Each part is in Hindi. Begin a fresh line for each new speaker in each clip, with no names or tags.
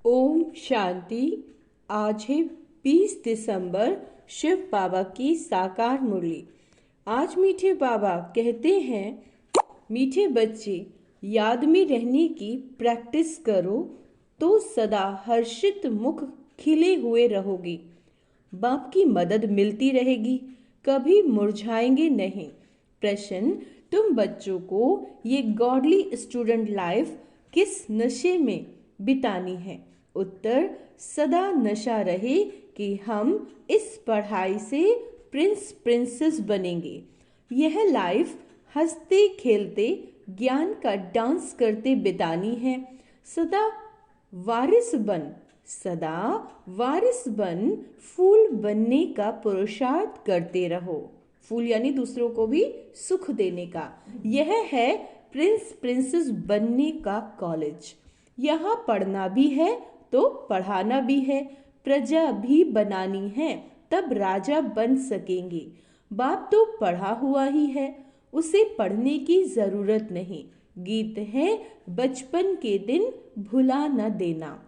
ओम शांति। आज है 20 दिसंबर, शिव बाबा की साकार मुरली। आज मीठे बाबा कहते हैं, मीठे बच्चे, याद में रहने की प्रैक्टिस करो तो सदा हर्षित मुख खिले हुए रहोगे। बाप की मदद मिलती रहेगी, कभी मुरझाएंगे नहीं। प्रश्न, तुम बच्चों को ये गॉडली स्टूडेंट लाइफ किस नशे में बितानी है? उत्तर, सदा नशा रहे कि हम इस पढ़ाई से प्रिंस प्रिंसेस बनेंगे। यह लाइफ हंसते खेलते ज्ञान का डांस करते बितानी है। सदा वारिस बन, सदा वारिस बन, फूल बनने का पुरुषार्थ करते रहो। फूल यानी दूसरों को भी सुख देने का। यह है प्रिंस प्रिंसेस बनने का कॉलेज। यहाँ पढ़ना भी है तो पढ़ाना भी है, प्रजा भी बनानी है, तब राजा बन सकेंगे। बाप तो पढ़ा हुआ ही है, उसे पढ़ने की जरूरत नहीं। गीत है, बचपन के दिन भुला न देना।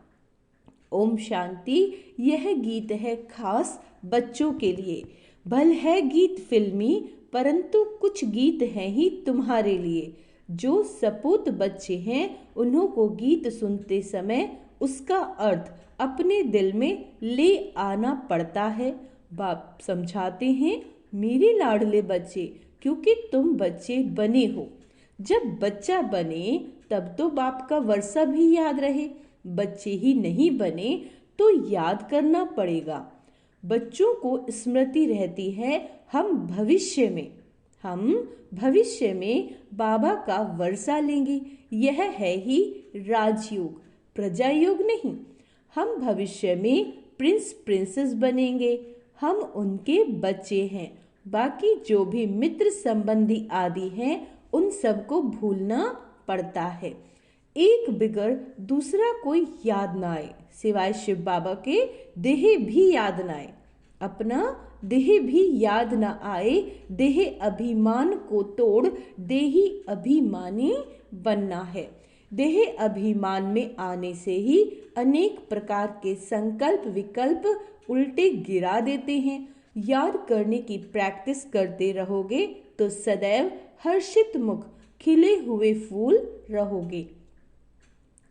ओम शांति। यह गीत है खास बच्चों के लिए। भल है गीत फिल्मी, परंतु कुछ गीत हैं ही तुम्हारे लिए। जो सपूत बच्चे हैं, उन्हों को गीत सुनते समय उसका अर्थ अपने दिल में ले आना पड़ता है। बाप समझाते हैं, मेरे लाडले बच्चे, क्योंकि तुम बच्चे बने हो। जब बच्चा बने तब तो बाप का वर्षा भी याद रहे। बच्चे ही नहीं बने तो याद करना पड़ेगा। बच्चों को स्मृति रहती है, हम भविष्य में बाबा का वर्षा लेंगे। यह है ही राजयोग, प्रजा योग नहीं। हम भविष्य में प्रिंस प्रिंसेस बनेंगे। हम उनके बच्चे हैं। बाकी जो भी मित्र संबंधी आदि हैं, उन सबको भूलना पड़ता है। एक बिगड़ दूसरा कोई याद ना आए, सिवाय शिव बाबा के देह भी याद ना आए। अपना देह भी याद न आए, देह अभिमान को तोड़ देही अभिमानी बनना है। देह अभिमान में आने से ही अनेक प्रकार के संकल्प विकल्प उल्टे गिरा देते हैं। याद करने की प्रैक्टिस करते रहोगे तो सदैव हर्षित मुख खिले हुए फूल रहोगे।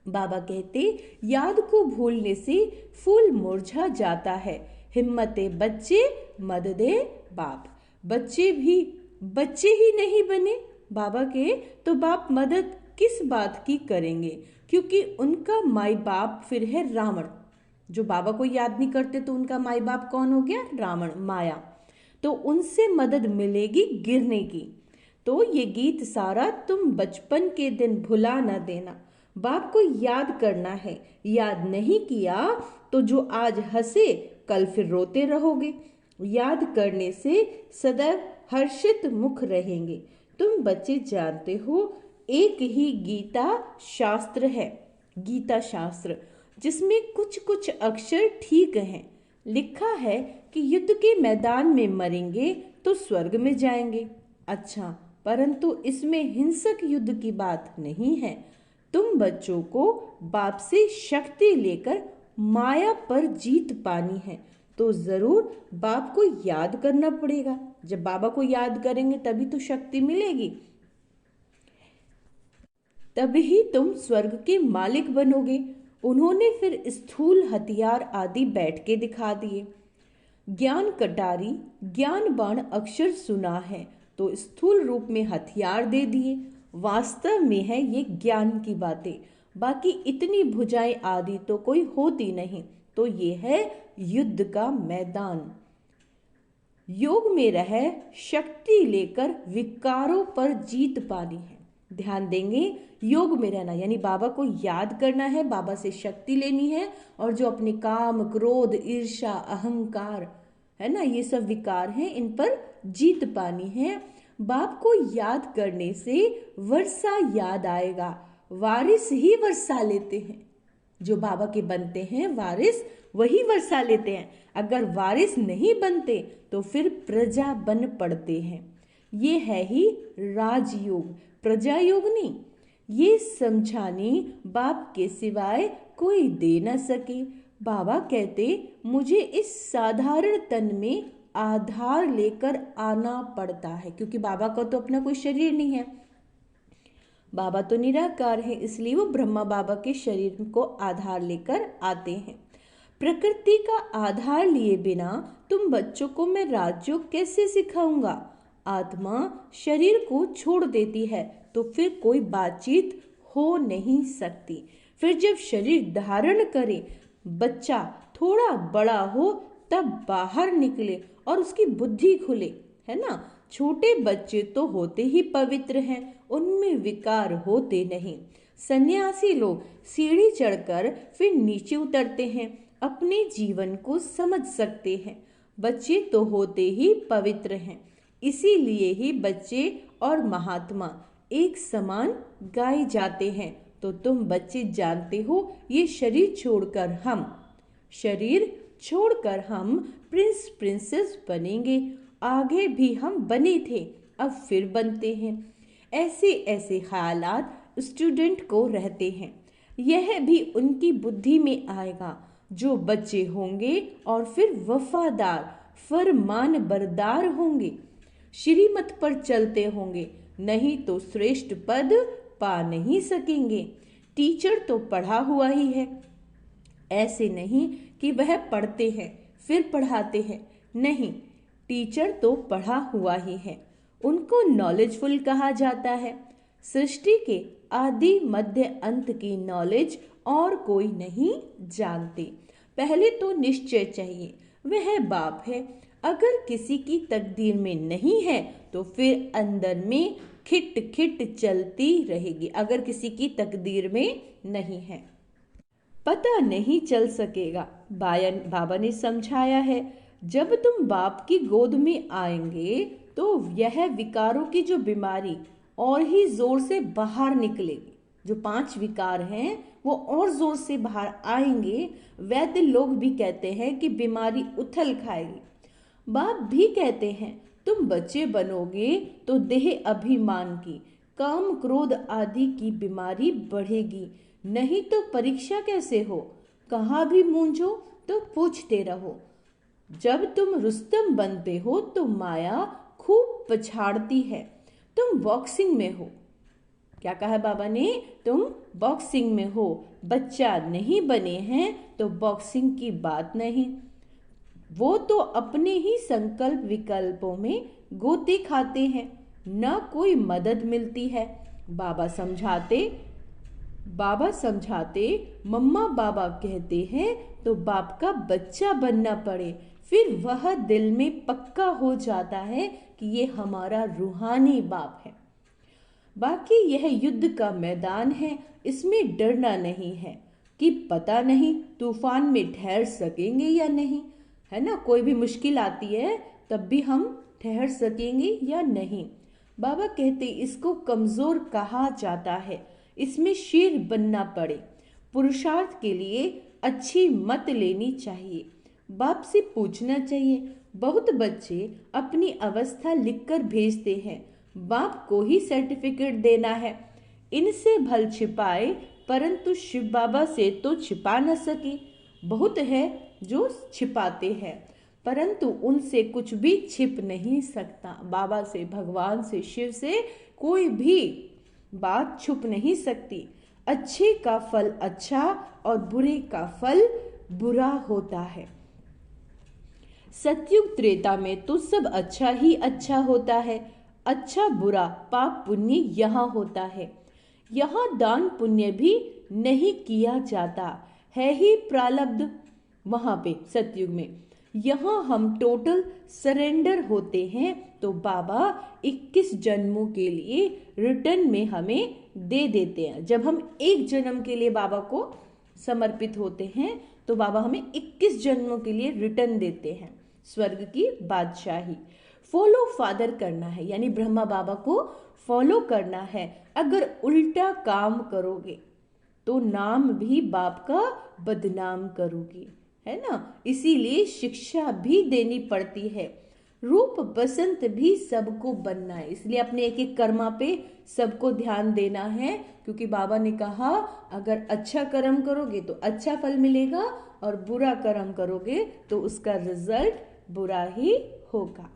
बाबा कहते, याद को भूलने से फूल मुरझा जाता है। हिम्मते बच्चे, मददे बाप। बच्चे ही नहीं बने बाबा के, तो बाप मदद किस बात की करेंगे? क्योंकि उनका माई बाप फिर है रावण। जो बाबा को याद नहीं करते तो उनका माई बाप कौन हो गया? रावण, माया। तो उनसे मदद मिलेगी गिरने की। तो ये गीत सारा तुम बचपन के दिन भुला न देना। बाप को याद करना है। याद नहीं किया तो जो आज हंसे कल फिर रोते रहोगे। याद करने से सदैव हर्षित मुख रहेंगे। तुम बच्चे जानते हो, एक ही गीता शास्त्र है, गीता शास्त्र, जिसमें कुछ कुछ अक्षर ठीक हैं। लिखा है कि युद्ध के मैदान में मरेंगे तो स्वर्ग में जाएंगे। अच्छा, परंतु इसमें हिंसक युद्ध की बात नहीं है। तुम बच्चों को बाप से शक्ति लेकर माया पर जीत पानी है, तो जरूर बाप को याद करना पड़ेगा। जब बाबा को याद करेंगे तभी तो शक्ति मिलेगी, तभी तुम स्वर्ग के मालिक बनोगे। उन्होंने फिर स्थूल हथियार आदि बैठ के दिखा दिए। ज्ञान कटारी, ज्ञान बाण अक्षर सुना है तो स्थूल रूप में हथियार दे दिए। वास्तव में है ये ज्ञान की बातें। बाकी इतनी भुजाएं आदि तो कोई होती नहीं। तो ये है युद्ध का मैदान। योग में रह शक्ति लेकर विकारों पर जीत पानी है। ध्यान देंगे, योग में रहना यानी बाबा को याद करना है, बाबा से शक्ति लेनी है, और जो अपने काम, क्रोध, ईर्ष्या, अहंकार है ना, ये सब विकार हैं, इन पर जीत पानी है। बाप को याद करने से वर्षा याद आएगा। वारिस ही वर्षा लेते हैं। जो बाबा के बनते हैं वारिस, वही वर्षा लेते हैं। अगर वारिस नहीं बनते तो फिर प्रजा बन पड़ते हैं। ये है ही राजयोग, प्रजा योग नहीं। ये समझाने बाप के सिवाय कोई दे न सके। बाबा कहते मुझे इस साधारण तन में आधार लेकर आना पड़ता है, क्योंकि बाबा का तो अपना कोई शरीर नहीं है, बाबा तो निराकार है, इसलिए वो ब्रह्मा बाबा के शरीर को आधार लेकर आते हैं। प्रकृति का आधार लिए बिना तुम बच्चों को मैं राजयोग कैसे सिखाऊंगा? आत्मा शरीर को छोड़ देती है तो फिर कोई बातचीत हो नहीं सकती। फिर जब शरीर धारण करे, बच्चा थोड़ा बड़ा हो, तब बाहर निकले और उसकी बुद्धि खुले, है ना। छोटे बच्चे तो होते ही पवित्र हैं, उनमें विकार होते नहीं। सन्यासी लोग सीढ़ी चढ़कर फिर नीचे उतरते हैं, अपने जीवन को समझ सकते हैं। बच्चे तो होते ही पवित्र हैं, इसीलिए ही बच्चे और महात्मा एक समान गाए जाते हैं। तो तुम बच्चे जानते हो, ये शरीर छोड़कर हम प्रिंस प्रिंसेस बनेंगे। आगे भी हम बने थे, अब फिर बनते हैं। ऐसे ऐसे ख्यालात स्टूडेंट को रहते हैं, यह भी उनकी बुद्धि में आएगा। जो बच्चे होंगे और फिर वफादार फरमान बरदार होंगे, श्रीमत पर चलते होंगे, नहीं तो श्रेष्ठ पद पा नहीं सकेंगे। टीचर तो पढ़ा हुआ ही है, ऐसे नहीं कि वह पढ़ते हैं फिर पढ़ाते हैं, नहीं, टीचर तो पढ़ा हुआ ही है, उनको नॉलेजफुल कहा जाता है। सृष्टि के आदि मध्य अंत की नॉलेज और कोई नहीं जानते। पहले तो निश्चय चाहिए, वह बाप है। अगर किसी की तकदीर में नहीं है तो फिर अंदर में खिट खिट चलती रहेगी। अगर किसी की तकदीर में नहीं है, पता नहीं चल सकेगा। बाबा ने समझाया है, जब तुम बाप की गोद में आएंगे तो यह विकारों की जो बीमारी और ही जोर से बाहर निकलेगी। जो 5 विकार हैं वो और जोर से बाहर आएंगे। वैद्य लोग भी कहते हैं कि बीमारी उथल खाएगी। बाप भी कहते हैं, तुम बच्चे बनोगे तो देह अभिमान की, काम क्रोध आदि की बीमारी बढ़ेगी, नहीं तो परीक्षा कैसे हो। कहाँ भी मूंझो तो पूछते रहो। जब तुम रुस्तम बनते हो तो माया खूब पछाड़ती है। तुम बॉक्सिंग में हो, क्या कहा बाबा ने, तुम बॉक्सिंग में हो, बच्चा नहीं बने हैं तो बॉक्सिंग की बात नहीं। वो तो अपने ही संकल्प विकल्पों में गोते खाते हैं, न कोई मदद मिलती है। बाबा समझाते, मम्मा बाबा कहते हैं तो बाप का बच्चा बनना पड़े, फिर वह दिल में पक्का हो जाता है कि ये हमारा रूहानी बाप है। बाकी यह युद्ध का मैदान है, इसमें डरना नहीं है कि पता नहीं तूफान में ठहर सकेंगे या नहीं, है ना। कोई भी मुश्किल आती है तब भी हम ठहर सकेंगे या नहीं। बाबा कहते इसको कमजोर कहा जाता है, इसमें शेर बनना पड़े। पुरुषार्थ के लिए अच्छी मत लेनी चाहिए, बाप से पूछना चाहिए। बहुत बच्चे अपनी अवस्था लिखकर भेजते हैं, बाप को ही सर्टिफिकेट देना है। इनसे भल छिपाए परंतु शिव बाबा से तो छिपा न सके। बहुत है जो छिपाते हैं परंतु उनसे कुछ भी छिप नहीं सकता। बाबा से, भगवान से, शिव से कोई भी बात छुप नहीं सकती। अच्छे का फल अच्छा और बुरे का फल बुरा होता है। सतयुग त्रेता में तो सब अच्छा ही अच्छा होता है। अच्छा बुरा पाप पुण्य यहाँ होता है। यहाँ दान पुण्य भी नहीं किया जाता है ही प्रारब्ध वहाँ पे सतयुग में। यहाँ हम टोटल सरेंडर होते हैं तो बाबा 21 जन्मों के लिए रिटर्न में हमें दे देते हैं। जब हम एक जन्म के लिए बाबा को समर्पित होते हैं तो बाबा हमें 21 जन्मों के लिए रिटर्न देते हैं। स्वर्ग की बादशाही फॉलो फादर करना है, यानी ब्रह्मा बाबा को फॉलो करना है। अगर उल्टा काम करोगे तो नाम भी बाप का बदनाम करोगे, है ना। इसीलिए शिक्षा भी देनी पड़ती है। रूप बसंत भी सबको बनना है, इसलिए अपने एक एक कर्मा पे सबको ध्यान देना है, क्योंकि बाबा ने कहा अगर अच्छा कर्म करोगे तो अच्छा फल मिलेगा और बुरा कर्म करोगे तो उसका रिजल्ट बुरा ही होगा।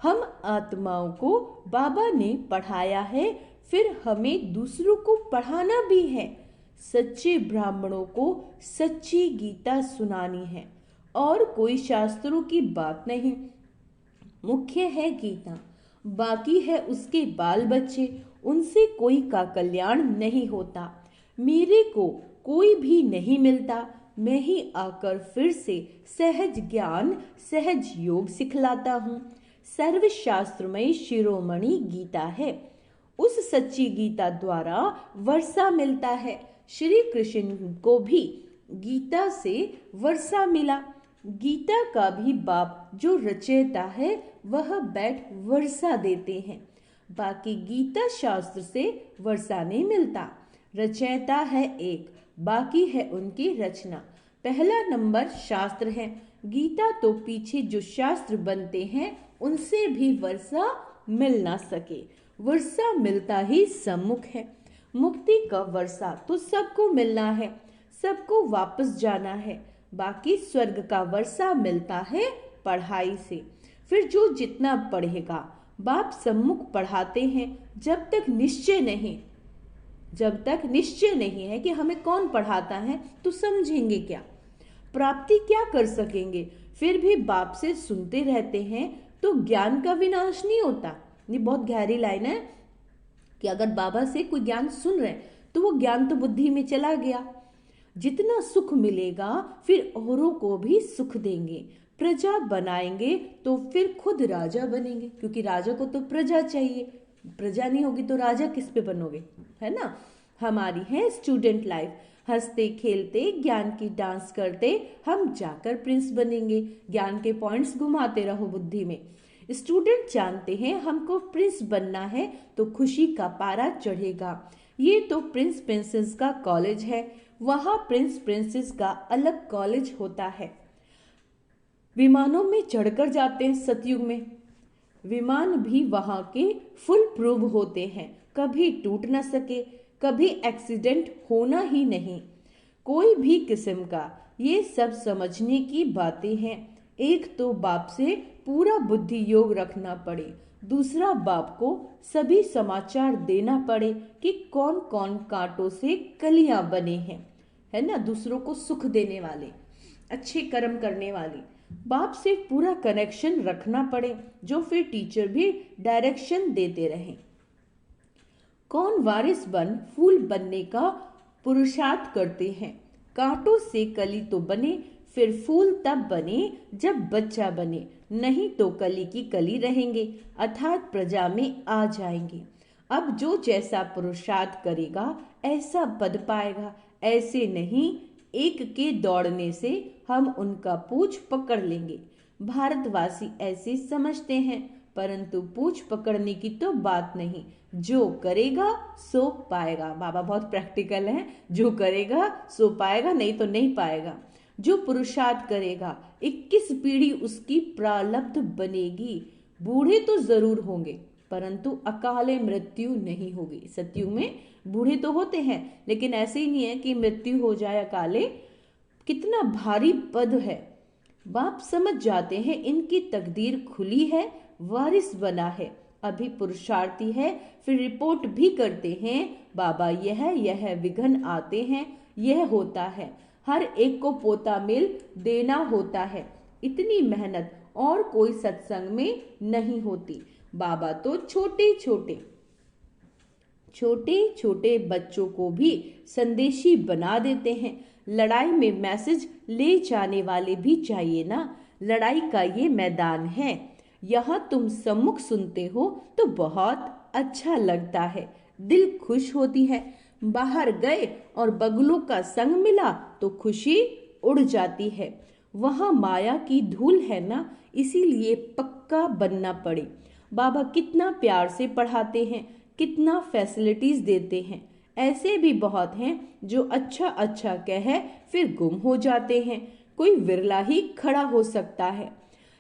हम आत्माओं को बाबा ने पढ़ाया है, फिर हमें दूसरों को पढ़ाना भी है। सच्चे ब्राह्मणों को सच्ची गीता सुनानी है और कोई शास्त्रों की बात नहीं। मुख्य है गीता, बाकी है उसके बाल बच्चे, उनसे कोई का कल्याण नहीं होता। मेरे को कोई भी नहीं मिलता, मैं ही आकर फिर से सहज ज्ञान सहज योग सिखलाता हूँ। सर्वशास्त्रमय शिरोमणि गीता है, उस सच्ची गीता द्वारा वर्षा मिलता है। श्री कृष्ण को भी गीता से वर्षा मिला। गीता का भी बाप जो रचयिता है वह बैठ वर्षा देते हैं। बाकी गीता शास्त्र से वर्षा नहीं मिलता। रचयिता है एक, बाकी है उनकी रचना। पहला नंबर शास्त्र है। गीता तो पीछे जो शास्त्र बनते हैं उनसे भी वर्षा मिल ना सके। वर्षा मिलता ही सम्मुख है। मुक्ति का वर्षा तो सबको मिलना है, सबको वापस जाना है। बाकी स्वर्ग का वर्षा मिलता है पढ़ाई से। फिर जो जितना पढ़ेगा, बाप सम्मुख पढ़ाते हैं। जब तक निश्चय नहीं है कि हमें कौन पढ़ाता है तो समझेंगे क्या, प्राप्ति क्या कर सकेंगे। फिर भी बाप से सुनते रहते हैं तो ज्ञान का विनाश नहीं होता। ये बहुत गहरी लाइन है कि अगर बाबा से कोई ज्ञान सुन रहे हैं तो वो ज्ञान तो बुद्धि में चला गया। जितना सुख मिलेगा फिर औरों को भी सुख देंगे, प्रजा बनाएंगे तो फिर खुद राजा बनेंगे, क्योंकि राजा को तो प्रजा चाहिए। प्रजा नहीं होगी तो राजा किस पे बनोगे, है ना। हमारी है स्टूडेंट लाइफ, हंसते खेलते ज्ञान की डांस करते हम जाकर प्रिंस बनेंगे। ज्ञान के पॉइंट्स घुमाते रहो बुद्धि में। स्टूडेंट जानते हैं हमको प्रिंस बनना है तो खुशी का पारा चढ़ेगा। ये तो प्रिंस प्रिंसेस का कॉलेज है, वहाँ प्रिंस प्रिंसेस का अलग कॉलेज होता है। विमानों में चढ़कर जाते हैं सतयुग में, विमान भी वहाँ के फुल प्रूव होते हैं, कभी टूट ना सके, कभी एक्सीडेंट होना ही नहीं कोई भी किस्म का। ये सब समझने की बातें हैं। एक तो बाप से पूरा बुद्धि योग रखना पड़े, दूसरा बाप को सभी समाचार देना पड़े कि कौन कौन कांटों से कलियां बने हैं, है ना। दूसरों को सुख देने वाले, अच्छे कर्म करने वाले बाप से पूरा कनेक्शन रखना पड़े, जो फिर टीचर भी डायरेक्शन देते रहें। कौन वारिस बन फूल बनने का पुरुषार्थ करते हैं। कांटों से कली तो बने, फिर फूल तब बने जब बच्चा बने, नहीं तो कली की कली रहेंगे, अर्थात प्रजा में आ जाएंगे। अब जो जैसा पुरुषार्थ करेगा ऐसा पद पाएगा, ऐसे नहीं एक के दौड़ने से हम उनका पूछ पकड़ लेंगे। भारतवासी ऐसे समझते हैं, परंतु पूछ पकड़ने की तो बात नहीं, जो करेगा सो पाएगा। बाबा बहुत प्रैक्टिकल है, जो करेगा सो पाएगा, नहीं तो नहीं पाएगा। जो पुरुषार्थ करेगा 21 पीढ़ी उसकी प्रारब्ध बनेगी। बूढ़े तो जरूर होंगे परंतु अकाले मृत्यु नहीं होगी। सतयुग में बूढ़े तो होते हैं, लेकिन ऐसे ही नहीं है कि मृत्यु हो जाए अकाले। कितना भारी पद है। बाप समझ जाते हैं इनकी तकदीर खुली है, वारिस बना है, अभी पुरुषार्थी है, फिर रिपोर्ट भी करते हैं बाबा यह विघ्न आते हैं, यह होता है। हर एक को पोता मिल देना होता है। इतनी मेहनत और कोई सत्संग में नहीं होती। बाबा तो छोटे छोटे बच्चों को भी संदेशी बना देते हैं। लड़ाई में मैसेज ले जाने वाले भी चाहिए ना। लड़ाई का ये मैदान है, यहाँ तुम सम्मुख सुनते हो तो बहुत अच्छा लगता है, दिल खुश होती है। बाहर गए और बगलों का संग मिला तो खुशी उड़ जाती है। वहाँ माया की धूल है ना, इसीलिए पक्का बनना पड़े। बाबा कितना प्यार से पढ़ाते हैं, कितना फैसिलिटीज देते हैं। ऐसे भी बहुत हैं जो अच्छा कहे फिर गुम हो जाते हैं, कोई विरला ही खड़ा हो सकता है।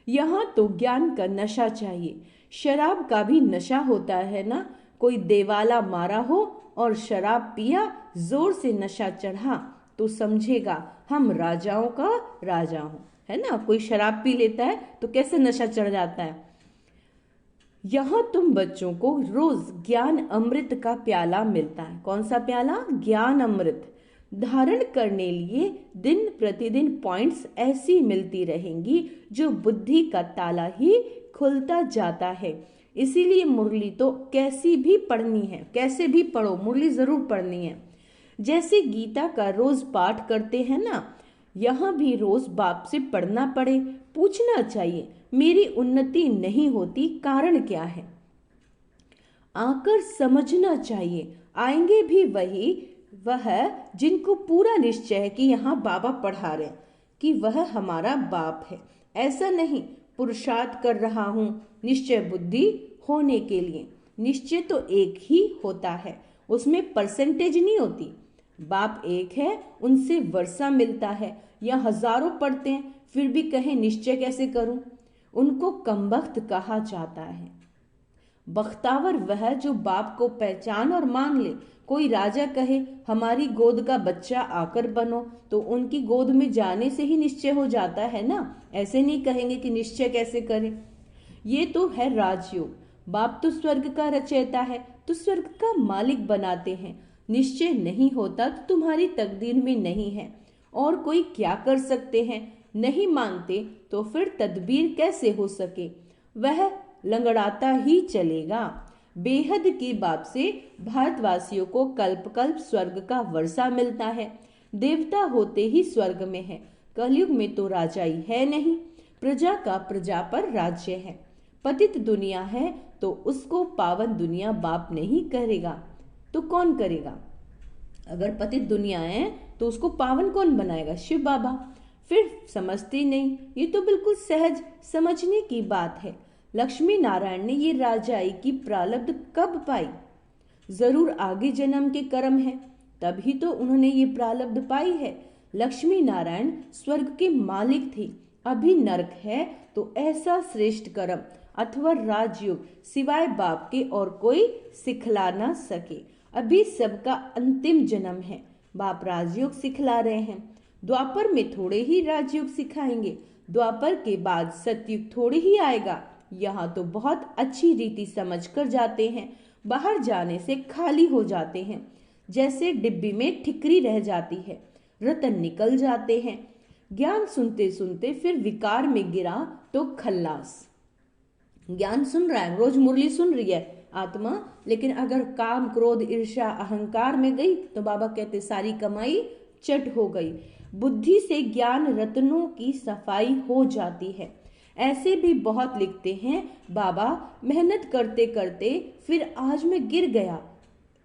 यहाँ तो ज्ञान का नशा चाहिए। शराब का भी नशा होता है ना। कोई देवाला मारा हो और शराब पिया, जोर से नशा चढ़ा, तो समझेगा हम राजाओं का राजा हूं, है ना। कोई शराब पी लेता है तो कैसे नशा चढ़ जाता है। यहाँ तुम बच्चों को रोज ज्ञान अमृत का प्याला मिलता है। कौन सा प्याला? ज्ञान अमृत। धारण करने लिए दिन प्रतिदिन पॉइंट्स ऐसी मिलती रहेंगी जो बुद्धि का ताला ही खुलता जाता है। इसीलिए मुरली तो कैसी भी पढ़नी है, कैसे भी पढ़ो, मुरली जरूर पढ़नी है। जैसे गीता का रोज पाठ करते हैं ना, यहाँ भी रोज बाप से पढ़ना पड़े, पूछना चाहिए मेरी उन्नति नहीं होती, कारण क्या है। आकर समझना चाहिए, आएंगे भी वह जिनको पूरा निश्चय है कि यहाँ बाबा पढ़ा रहे हैं, कि वह हमारा बाप है। ऐसा नहीं पुरुषार्थ कर रहा हूँ निश्चय बुद्धि होने के लिए। निश्चय तो एक ही होता है, उसमें परसेंटेज नहीं होती। बाप एक है, उनसे वर्षा मिलता है, या हजारों पढ़ते हैं फिर भी कहें निश्चय कैसे करूं, उनको कमबख्त कहा जाता है। बख्तावर वह जो बाप को पहचान और मान ले। कोई राजा कहे हमारी गोद का बच्चा आकर बनो, तो उनकी गोद में जाने से ही निश्चय हो जाता है ना। ऐसे नहीं कहेंगे कि निश्चय कैसे करें। ये तो है राजयोग। बाप तो स्वर्ग का रचयिता है, तो स्वर्ग का मालिक बनाते हैं। निश्चय नहीं होता तो तुम्हारी तकदीर में नहीं है, और कोई क्या कर सकते हैं। नहीं मानते तो फिर तदबीर कैसे हो सके, वह लंगड़ाता ही चलेगा। बेहद की बाप से भारतवासियों को कल्प कल्प स्वर्ग का वर्षा मिलता है। देवता होते ही स्वर्ग में है। कलयुग में तो राजाई है नहीं, प्रजा का प्रजा पर राज्य है। पतित दुनिया है तो उसको पावन दुनिया बाप नहीं करेगा तो कौन करेगा। अगर पतित दुनिया है तो उसको पावन कौन बनाएगा? शिव बाबा। फिर समझती नहीं, ये तो बिल्कुल सहज समझने की बात है। लक्ष्मी नारायण ने ये राजाई की प्रारब्ध कब पाई? जरूर आगे जन्म के कर्म है, तभी तो उन्होंने ये प्रारब्ध पाई है। लक्ष्मी नारायण स्वर्ग के मालिक थे, अभी नरक है तो ऐसा श्रेष्ठ कर्म अथवा राजयोग सिवाय बाप के और कोई सिखला ना सके। अभी सबका अंतिम जन्म है, बाप राजयोग सिखला रहे हैं। द्वापर में थोड़े ही राजयोग सिखाएंगे, द्वापर के बाद सतयुग थोड़े ही आएगा। यहाँ तो बहुत अच्छी रीति समझ कर जाते हैं, बाहर जाने से खाली हो जाते हैं। जैसे डिब्बी में ठिकरी रह जाती है, रतन निकल जाते हैं। ज्ञान सुनते सुनते फिर विकार में गिरा तो खल्लास। ज्ञान सुन रहा है, रोज मुरली सुन रही है आत्मा, लेकिन अगर काम क्रोध ईर्ष्या अहंकार में गई तो बाबा कहते सारी कमाई चट हो गई। बुद्धि से ज्ञान रत्नों की सफाई हो जाती है। ऐसे भी बहुत लिखते हैं, बाबा मेहनत करते करते फिर आज मैं गिर गया,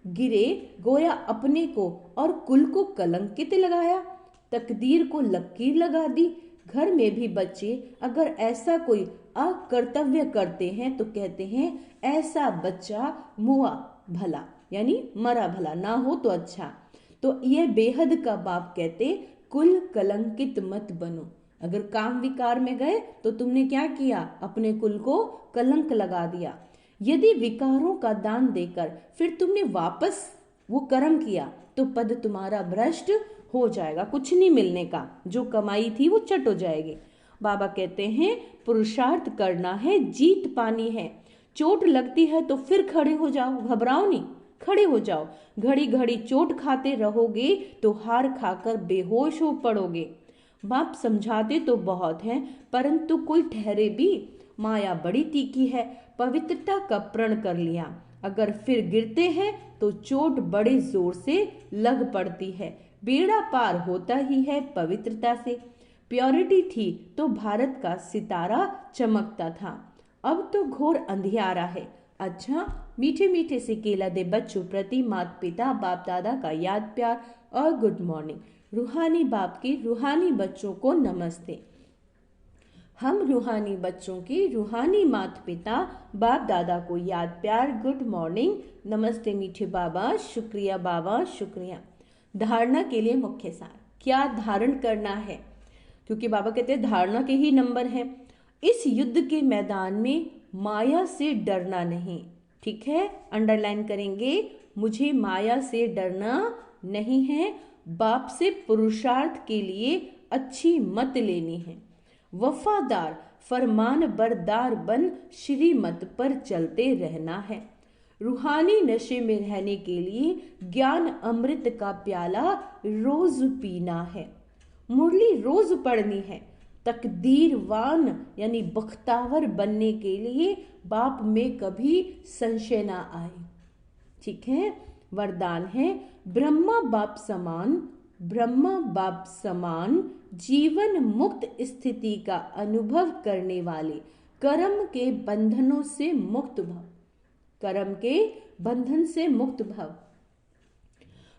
गिरे गोया अपने को और कुल को कलंकित लगाया, तकदीर को लकीर लगा दी। घर में भी बच्चे अगर ऐसा कोई अकर्तव्य करते हैं तो कहते हैं ऐसा बच्चा मुआ भला, यानी मरा भला, ना हो तो अच्छा। तो यह बेहद का बाप कहते कुल कलंकित मत बनो। अगर काम विकार में गए तो तुमने क्या किया? अपने कुल को कलंक लगा दिया। यदि विकारों का दान देकर फिर तुमने वापस वो कर्म किया तो पद तुम्हारा भ्रष्ट हो जाएगा, कुछ नहीं मिलने का, जो कमाई थी वो चट हो जाएगी। बाबा कहते हैं पुरुषार्थ करना है, जीत पानी है। चोट लगती है तो फिर खड़े हो जाओ, घबराओ नहीं, खड़े हो जाओ। घड़ी घड़ी चोट खाते रहोगे तो हार खाकर बेहोश हो पड़ोगे। बाप समझाते तो बहुत हैं, परंतु कोई ठहरे भी। माया बड़ी तीखी है, पवित्रता का प्रण कर लिया, अगर फिर गिरते हैं तो चोट बड़े जोर से लग पड़ती है। बेड़ा पार होता ही है पवित्रता से। प्योरिटी थी तो भारत का सितारा चमकता था, अब तो घोर अंधियारा है। अच्छा, मीठे मीठे से केला दे बच्चों प्रति माता पिता बाप दादा का याद प्यार और गुड मॉर्निंग। रूहानी बाप के रूहानी बच्चों को नमस्ते। हम रूहानी बच्चों के रूहानी माता पिता बाप दादा को याद प्यार गुड मॉर्निंग नमस्ते। मीठे बाबा शुक्रिया, बाबा शुक्रिया। धारणा के लिए मुख्य सार, क्या धारण करना है, क्योंकि बाबा कहते हैं धारणा के ही नंबर हैं। इस युद्ध के मैदान में माया से डरना नहीं। ठीक है, अंडरलाइन करेंगे, मुझे माया से डरना नहीं है। बाप से पुरुषार्थ के लिए अच्छी मत लेनी है। वफादार फरमान बरदार बन श्रीमत पर चलते रहना है। रूहानी नशे में रहने के लिए ज्ञान अमृत का प्याला रोज पीना है। मुरली रोज पढ़नी है। तकदीरवान यानी बख्तावर बनने के लिए बाप में कभी संशय ना आए। ठीक है, वरदान है, ब्रह्मा बाप समान जीवन मुक्त स्थिति का अनुभव करने वाले कर्म के बंधनों से मुक्त भव। कर्म के बंधन से मुक्त भव।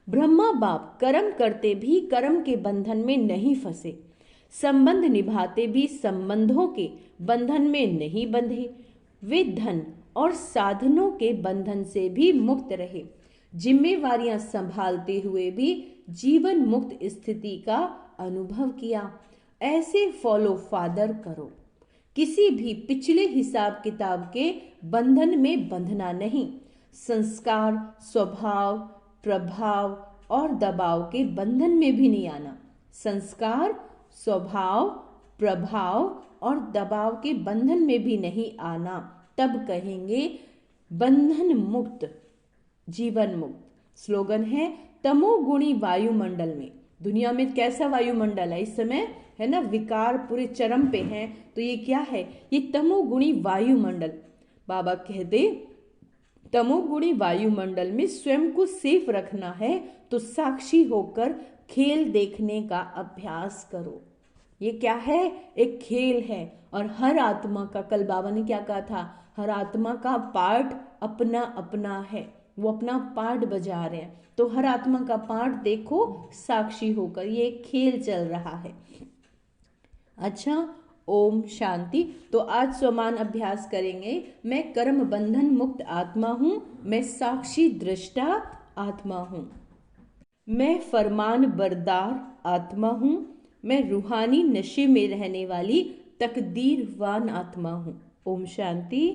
ब्रह्मा बाप कर्म करते भी कर्म के बंधन में नहीं फंसे। संबंध निभाते भी संबंधों के बंधन में नहीं बंधे। वे धन और साधनों के बंधन से भी मुक्त रहे। जिम्मेवारियां संभालते हुए भी जीवन मुक्त स्थिति का अनुभव किया। ऐसे फॉलो फादर करो। किसी भी पिछले हिसाब किताब के बंधन में बंधना नहीं। संस्कार, स्वभाव, प्रभाव और दबाव के बंधन में भी नहीं आना। संस्कार, स्वभाव, प्रभाव और दबाव के बंधन में भी नहीं आना। तब कहेंगे बंधन मुक्त, जीवन मुक्त। स्लोगन है, तमोगुणी वायुमंडल में। दुनिया में कैसा वायुमंडल है इस समय, है ना, विकार पूरे चरम पे हैं। तो ये क्या है, ये तमोगुणी वायुमंडल। बाबा कहते तमोगुणी वायुमंडल में स्वयं को सेफ रखना है तो साक्षी होकर खेल देखने का अभ्यास करो। ये क्या है, एक खेल है। और हर आत्मा का, कल बाबा ने क्या कहा था, हर आत्मा का पार्ट अपना अपना है। वो अपना पार्ट बजा रहे हैं। तो हर आत्मा का पार्ट देखो साक्षी होकर, ये खेल चल रहा है। अच्छा, ओम शांति। तो आज स्वमान अभ्यास करेंगे। मैं कर्म बंधन मुक्त आत्मा हूँ। मैं साक्षी दृष्टा आत्मा हूँ। मैं फरमान बरदार आत्मा हूँ। मैं रूहानी नशे में रहने वाली तकदीरवान आत्मा हूँ। ओम शांति।